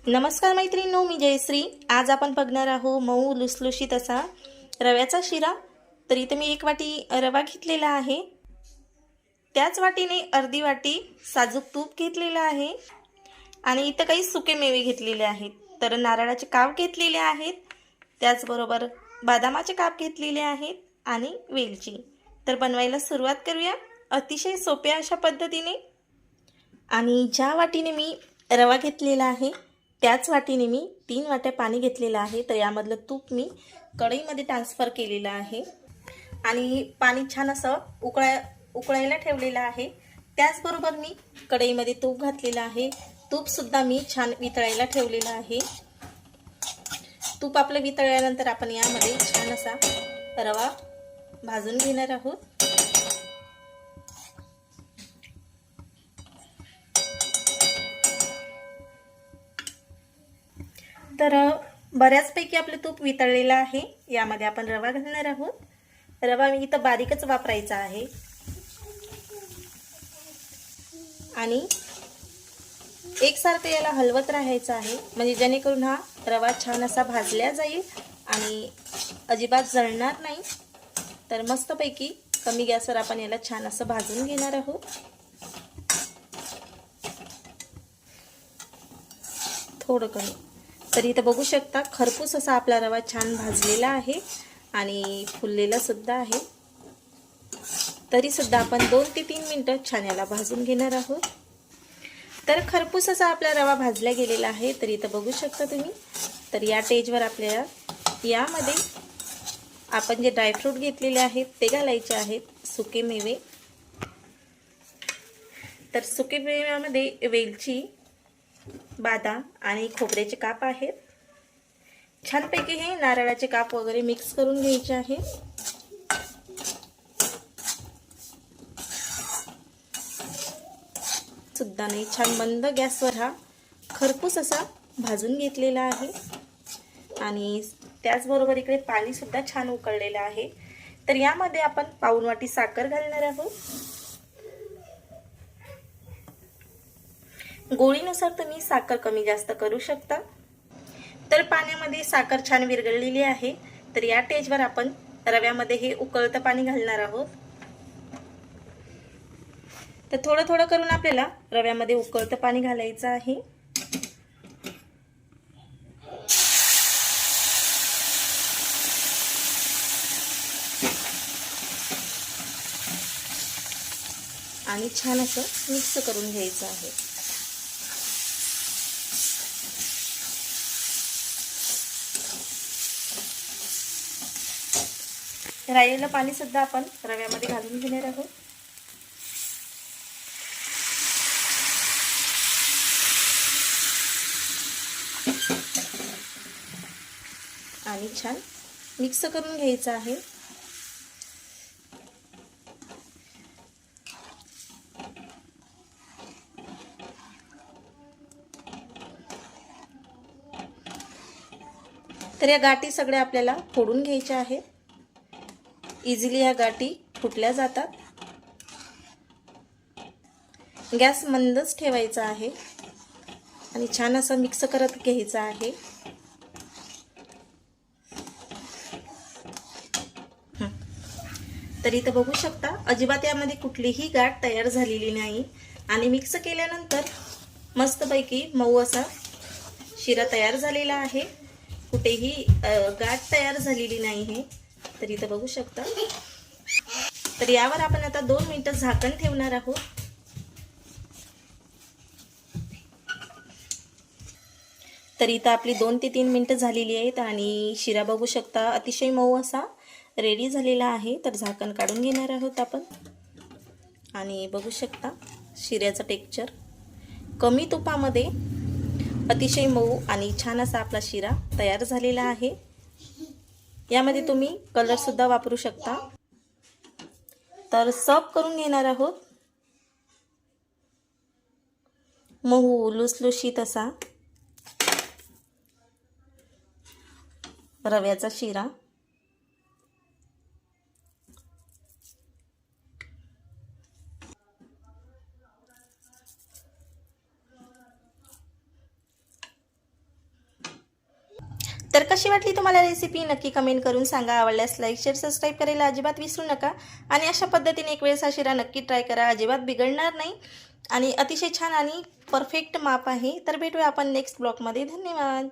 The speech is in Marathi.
नमस्कार मैत्रिणींनो, मी जयश्री। आज आपण बघणार आहोत मऊ लुसलुशीत असा रव्याचा शिरा। तर इथे मी 1 वाटी रवा घेतलेला आहे, त्याच वाटीने अर्धी वाटी साजूक तूप घेतलेला आहे आणि इथे काही सुके मेवे घेतलेले आहेत। तर नारळाचे काप घेतलेले आहेत, त्याचबरोबर बदामाचे काप घेतलेले आहेत आणि वेलची। तर बनवायला सुरुवात करूया अतिशय सोप्या अशा पद्धतीने। आणि ज्या वाटीने मी रवा घेतलेला आहे त्याच वाटीने मी 3 वाट्या पाणी घेतलेलं आहे। तर यामधलं तूप मी कढईमध्ये ट्रान्सफर केलेलं आहे आणि पाणी छान असं उकळायला ठेवलेलं आहे। त्याचबरोबर मी कढईमध्ये तूप घातलेलं आहे, तूप सुद्धा मी छान वितळायला ठेवलेलं आहे। तूप आपलं वितळल्यानंतर आपण यामध्ये छान असा रवा भाजून घेणार आहोत। तर बऱ्याचपैकी आपले तूप वितळलेलं आहे, यामध्ये आपण रवा घालणार आहोत। रवा मी इथं बारीकच वापरायचा आहे आणि एकसारखं याला हलवत राहायचं आहे, म्हणजे जेणेकरून हा रवा छान असा भाजला जाईल आणि अजिबात जळणार नाही। तर मस्तपैकी कमी गॅसवर आपण याला छान असं भाजून घेणार आहोत। थोडं कमी। तर इथं बघू शकता खरपूस असा आपला रवा छान भाजलेला आहे आणि फुललेला सुद्धा आहे। तरी सुद्धा आपण 2 ते 3 मिनिटं छान याला भाजून घेणार आहोत। तर खरपूस असा आपला रवा भाजला गेलेला आहे। तर इथं बघू शकता तुम्ही। तर या स्टेजवर आपल्याला यामध्ये आपण जे ड्रायफ्रूट घेतलेले आहेत ते घालायचे आहेत, सुके मेवे। तर सुके मेव्यामध्ये वेलची, बदाम आणि खोबऱ्याचे काप आहेत। छानपैकी हे नारळाचे काप वगैरे मिक्स करून घ्यायचे आहे। सुद्धा नाही, छान मंद गॅसवर हा खरपूस असा भाजून घेतलेला आहे आणि त्याचबरोबर इकडे पाणी सुद्धा छान उकळलेलं आहे। तर यामध्ये आपण पाऊण वाटी साखर घालणार आहोत। गोळीनुसार तुम्ही साखर कमी जास्त करू शकता। तर पाण्यामध्ये साखर छान विरघळलेली आहे। तर या स्टेजवर आपण रव्यामध्ये हे उकळतं पाणी घालणार आहोत। तर थोडं थोडं करून आपल्याला रव्यामध्ये उकळतं पाणी घालायचं आहे। आणि छान असं मिक्स करून घ्यायचं आहे। राहिलेलं पाणी सुद्धा आपण रव्यामध्ये घालून घेणार आहोत। आणि छान मिक्स करून घ्यायचं आहे। तर या गाठी सगळ्या आपल्याला फोडून घ्यायच्या आहेत। इझिली या गाठी फुटल्या जातात। गॅस मंदच ठेवायचा आहे आणि छान असं मिक्स करत घ्यायचं आहे। तर इथं बघू शकता अजिबात यामध्ये कुठलीही गाठ तयार झालेली नाही आणि मिक्स केल्यानंतर मस्तपैकी मऊ असा शिरा तयार झालेला आहे। कुठेही गाठ तयार झालेली नाही आहे। तर इथं बघू शकता। तर यावर आपण आता 2 मिनिटं झाकण ठेवणार आहोत। तर इथं आपली 2 ते 3 मिनिटं झालेली आहेत आणि शिरा बघू शकता अतिशय मऊ असा रेडी झालेला आहे। तर झाकण काढून घेणार आहोत आपण आणि बघू शकता शिऱ्याचं टेक्स्चर कमी तुपामध्ये अतिशय मऊ आणि छान असा आपला शिरा तयार झालेला आहे। यामध्ये तुम्ही कलर सुद्धा वापरू शकता। तर सर्व करून घेणार आहोत मऊ लुसलुशीत असा रव्याचा शिरा। तर कशी वाटली तुम्हाला रेसिपी नक्की कमेंट करून सांगा. आवडल्यास लाईक शेअर सबस्क्राईब करायला अजिबात विसरू नका. आणि अशा पद्धतीने एक वेळेस हा शिरा नक्की ट्राय करा, अजिबात बिघडणार नाही आणि अतिशय छान आणि परफेक्ट माप आहे. तर भेटूया आपण नेक्स्ट ब्लॉगमध्ये. धन्यवाद.